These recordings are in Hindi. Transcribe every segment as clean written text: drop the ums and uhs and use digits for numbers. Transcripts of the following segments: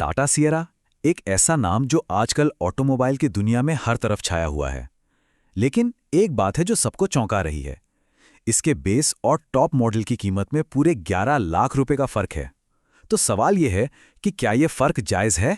टाटा सियरा एक ऐसा नाम जो आजकल ऑटोमोबाइल की दुनिया में हर तरफ छाया हुआ है। लेकिन एक बात है जो सबको चौंका रही है। इसके बेस और टॉप मॉडल की कीमत में पूरे 11 लाख रुपए का फर्क है। तो सवाल यह है कि क्या यह फर्क जायज है?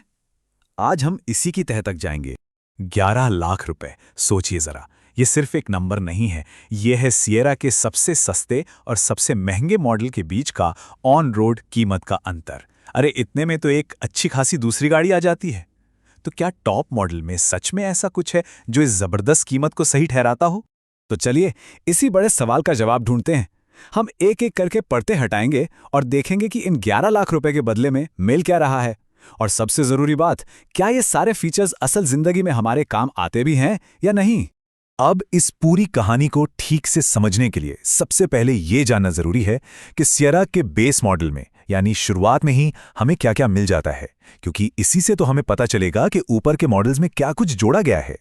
आज हम इसी की तह तक जाएंगे। 11 लाख रुपए, सोचिए जरा। ये सिर्फ एक नंबर नहीं है, ये है सियरा के सबसे सस्ते और सबसे महंगे मॉडल के बीच का ऑन रोड कीमत का अंतर। अरे इतने में तो एक अच्छी खासी दूसरी गाड़ी आ जाती है। तो क्या टॉप मॉडल में सच में ऐसा कुछ है जो इस जबरदस्त कीमत को सही ठहराता हो? तो चलिए इसी बड़े सवाल का जवाब ढूंढते हैं। हम एक एक करके पर्दे हटाएंगे और देखेंगे कि इन 11 लाख रुपए के बदले में मिल क्या रहा है। और सबसे जरूरी बात, क्या ये सारे फीचर्स असल जिंदगी में हमारे काम आते भी हैं या नहीं। अब इस पूरी कहानी को ठीक से समझने के लिए सबसे पहले ये जानना जरूरी है कि सियरा के बेस मॉडल में यानी शुरुआत में ही हमें क्या क्या मिल जाता है, क्योंकि इसी से तो हमें पता चलेगा कि ऊपर के मॉडल्स में क्या कुछ जोड़ा गया है।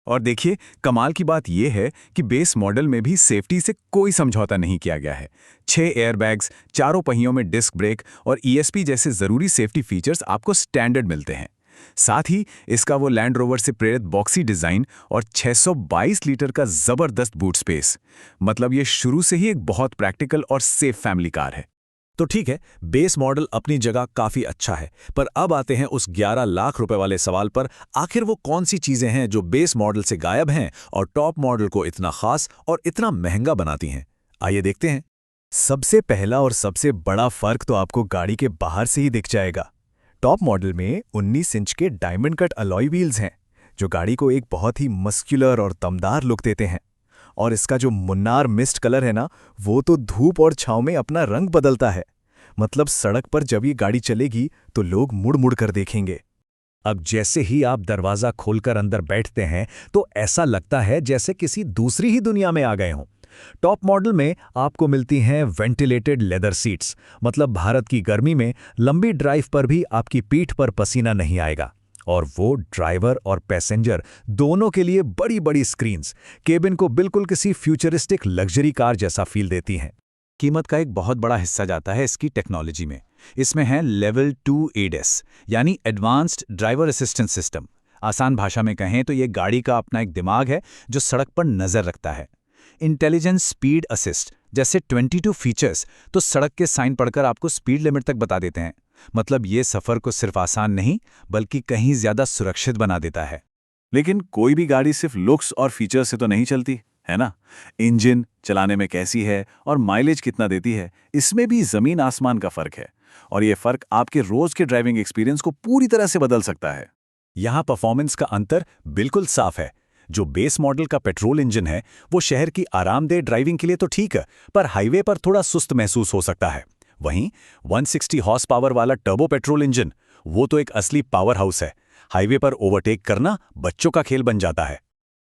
और देखिए, कमाल की बात यह है कि बेस मॉडल में भी सेफ्टी से कोई समझौता नहीं किया गया है। 6 एयरबैग्स, चारों पहियों में डिस्क ब्रेक और ESP जैसे जरूरी सेफ्टी फीचर्स आपको स्टैंडर्ड मिलते हैं। साथ ही इसका वो लैंड रोवर से प्रेरित बॉक्सी डिजाइन और 622 लीटर का जबरदस्त बूट स्पेस, मतलब ये शुरू से ही एक बहुत प्रैक्टिकल और सेफ फैमिली कार है। तो ठीक है, बेस मॉडल अपनी जगह काफी अच्छा है, पर अब आते हैं उस 11 लाख रुपए वाले सवाल पर। आखिर वो कौन सी चीजें हैं जो बेस मॉडल से गायब हैं और टॉप मॉडल को इतना खास और इतना महंगा बनाती हैं? आइए देखते हैं। सबसे पहला और सबसे बड़ा फर्क तो आपको गाड़ी के बाहर से ही दिख जाएगा। टॉप मॉडल में 19 इंच के डायमंड कट अलॉय व्हील्स हैं, जो गाड़ी को एक बहुत ही मस्कुलर और दमदार लुक देते हैं। और इसका जो मुन्नार मिस्ट कलर है ना, वो तो धूप और छांव में अपना रंग बदलता है। मतलब सड़क पर जब ये गाड़ी चलेगी तो लोग मुड़ मुड़ कर देखेंगे। अब जैसे ही आप दरवाजा खोलकर अंदर बैठते हैं तो ऐसा लगता है जैसे किसी दूसरी ही दुनिया में आ गए हों। टॉप मॉडल में आपको मिलती हैं वेंटिलेटेड लेदर सीट्स, मतलब भारत की गर्मी में लंबी ड्राइव पर भी आपकी पीठ पर पसीना नहीं आएगा। और वो ड्राइवर और पैसेंजर दोनों के लिए बड़ी बड़ी स्क्रीन्स केबिन को बिल्कुल किसी फ्यूचरिस्टिक लग्जरी कार जैसा फील देती हैं। कीमत का एक बहुत बड़ा हिस्सा जाता है इसकी टेक्नोलॉजी में। इसमें है लेवल 2 ADAS यानी एडवांस्ड ड्राइवर असिस्टेंस सिस्टम। आसान भाषा में कहें तो ये गाड़ी का अपना एक दिमाग है जो सड़क पर नजर रखता है। इंटेलिजेंट स्पीड असिस्ट जैसे 22 फीचर्स तो सड़क के साइन पढ़कर आपको स्पीड लिमिट तक बता देते हैं। मतलब ये सफर को सिर्फ आसान नहीं बल्कि कहीं ज्यादा सुरक्षित बना देता है। लेकिन कोई भी गाड़ी सिर्फ लुक्स और फीचर्स से तो नहीं चलती है ना। इंजन चलाने में कैसी है और माइलेज कितना देती है, इसमें भी जमीन आसमान का फर्क है। और ये फर्क आपके रोज के ड्राइविंग एक्सपीरियंस को पूरी तरह से बदल सकता है। यहाँ परफॉर्मेंस का अंतर बिल्कुल साफ है। जो बेस मॉडल का पेट्रोल इंजन है वो शहर की आरामदेह ड्राइविंग के लिए तो ठीक है, पर हाईवे पर थोड़ा सुस्त महसूस हो सकता है। वहीं 160 हॉर्स पावर वाला टर्बो पेट्रोल इंजन, वो तो एक असली पावर हाउस है। हाईवे पर ओवरटेक करना बच्चों का खेल बन जाता है।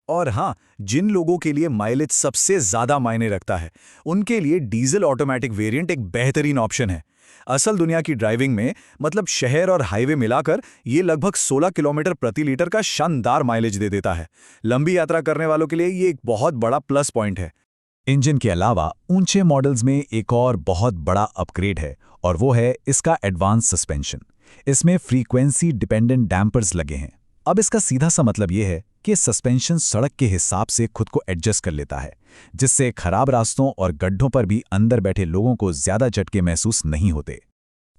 और हाँ, जिन लोगों के लिए माइलेज सबसे ज्यादा मायने रखता है, उनके लिए डीजल ऑटोमेटिक वेरिएंट एक बेहतरीन ऑप्शन है। असल दुनिया की ड्राइविंग में, मतलब शहर और हाईवे मिलाकर, ये लगभग 16 किलोमीटर प्रति लीटर का शानदार माइलेज दे देता है। लंबी यात्रा करने वालों के लिए ये एक बहुत बड़ा प्लस पॉइंट है। इंजन के अलावा ऊंचे मॉडल्स में एक और बहुत बड़ा अपग्रेड है, और वो है इसका एडवांस सस्पेंशन। इसमें फ्रीक्वेंसी डिपेंडेंट डैम्पर्स लगे हैं। अब इसका सीधा सा मतलब ये है कि सस्पेंशन सड़क के हिसाब से खुद को एडजस्ट कर लेता है, जिससे खराब रास्तों और गड्ढों पर भी अंदर बैठे लोगों को ज्यादा झटके महसूस नहीं होते।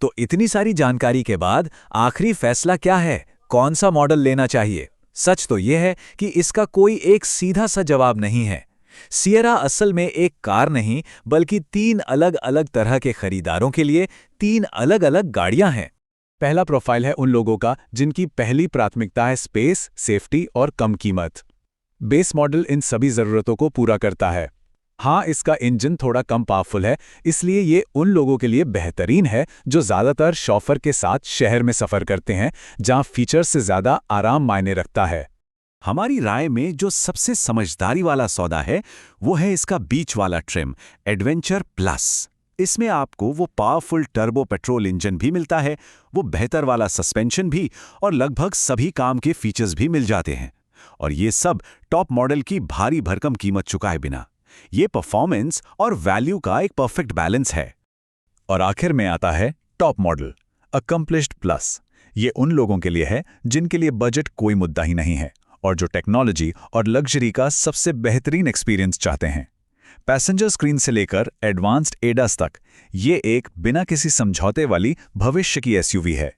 तो इतनी सारी जानकारी के बाद आखिरी फैसला क्या है, कौन सा मॉडल लेना चाहिए? सच तो यह है कि इसका कोई एक सीधा सा जवाब नहीं है। सियरा असल में एक कार नहीं बल्कि 3 अलग अलग तरह के खरीदारों के लिए 3 अलग अलग गाड़ियां हैं। पहला प्रोफाइल है उन लोगों का जिनकी पहली प्राथमिकता है स्पेस, सेफ्टी और कम कीमत। बेस मॉडल इन सभी जरूरतों को पूरा करता है। हाँ, इसका इंजन थोड़ा कम पावरफुल है, इसलिए ये उन लोगों के लिए बेहतरीन है जो ज्यादातर शॉफर के साथ शहर में सफर करते हैं, जहां फीचर्स से ज्यादा आराम मायने रखता है। हमारी राय में जो सबसे समझदारी वाला सौदा है वो है इसका बीच वाला ट्रिम, एडवेंचर प्लस। इसमें आपको वो पावरफुल टर्बो पेट्रोल इंजन भी मिलता है, वो बेहतर वाला सस्पेंशन भी, और लगभग सभी काम के फीचर्स भी मिल जाते हैं। और ये सब टॉप मॉडल की भारी भरकम कीमत चुकाए बिना। ये परफॉर्मेंस और वैल्यू का एक परफेक्ट बैलेंस है। और आखिर में आता है टॉप मॉडल, अकम्प्लिश्ड प्लस। ये उन लोगों के लिए है जिनके लिए बजट कोई मुद्दा ही नहीं है और जो टेक्नोलॉजी और लग्जरी का सबसे बेहतरीन एक्सपीरियंस चाहते हैं। पैसेंजर स्क्रीन से लेकर एडवांस्ड एडास तक, ये एक बिना किसी समझौते वाली भविष्य की एसयूवी है।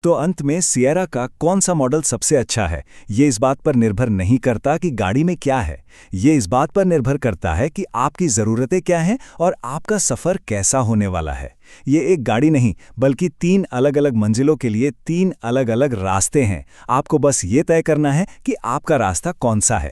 तो अंत में सिएरा का कौन सा मॉडल सबसे अच्छा है, ये इस बात पर निर्भर नहीं करता कि गाड़ी में क्या है। ये इस बात पर निर्भर करता है कि आपकी ज़रूरतें क्या हैं और आपका सफ़र कैसा होने वाला है। ये एक गाड़ी नहीं, बल्कि 3 अलग अलग मंजिलों के लिए 3 अलग अलग रास्ते हैं। आपको बस ये तय करना है कि आपका रास्ता कौन सा है।